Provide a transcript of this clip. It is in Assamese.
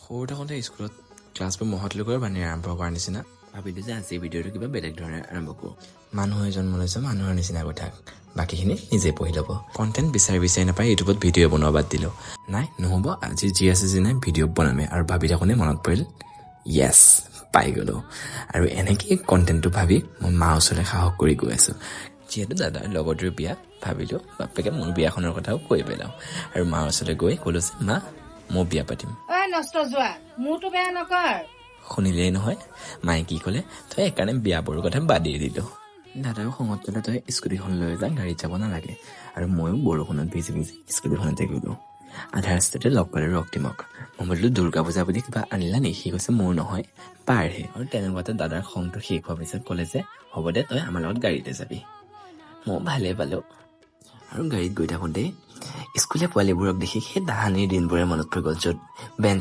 সৰু থাকোঁতে স্কুলত ক্লাছবোৰ মহৎ লোকৰ বাণী আৰম্ভ কৰাৰ নিচিনা ভাবিলোঁ যে আজি ভিডিঅ'টো কিবা বেলেগ ধৰণে আৰম্ভ কৰোঁ। মানুহে জন্ম লৈছে মানুহৰ নিচিনা কৈ থাক, বাকীখিনি নিজে পঢ়ি ল'ব। কণ্টেণ্ট বিচাৰি নাপাই ইউটিউবত ভিডিঅ' বনোৱা বাদ দিলোঁ। নাই নহ'ব, আজি যি আছে যি নাই ভিডিঅ' বনামে। আৰু ভাবি থাকোঁতে মনত পৰিল, য়েছ পাই গ'লোঁ। আৰু এনেকেই কণ্টেণ্টটো ভাবি মই মাৰ ওচৰলৈ সাহস কৰি গৈ আছোঁ। যিহেতু দাদাৰ লগৰটোৰ বিয়া, ভাবিলোঁ বাপেকে মোৰ বিয়াখনৰ কথাও কৈ পেলাওঁ। আৰু মাৰ ওচৰলৈ গৈ ক'লোঁ যে মা, মই বিয়া পাতিম। নষ্ট যোৱা মোৰতো বেয়া নকৰ। শুনিলেই নহয়, মায়ে কি ক'লে, তই সেইকাৰণে বিয়াবোৰৰ কথা বাদেই দিলোঁ। দাদাও খঙত ক'লে, তই স্কুটিখন লৈ যা, গাড়ীত যাব নালাগে। আৰু ময়ো বৰষুণত ভিজি স্কুটিখনতে গ'লোঁ। আধা ৰাস্তাতে লগ পালোঁ ৰক্তিমক। মই বোলো দুৰ্গা পূজা বুলি কিবা আনিলা নেকি? সি কৈছে মোৰ নহয়, পাৰহে। আৰু তেনেকুৱাতে দাদাৰ খংটো শেষ হোৱাৰ পিছত ক'লে যে হ'ব দে, তই আমাৰ লগত গাড়ীতে যাবি। ময়ো ভালেই পালোঁ। আৰু গাড়ীত গৈ থাকোঁতে স্কুলীয়া পোৱালিবোৰক দেখি সেই তাহানিৰ দিনবোৰে মনত পৰি গ'ল, য'ত বেঞ্চ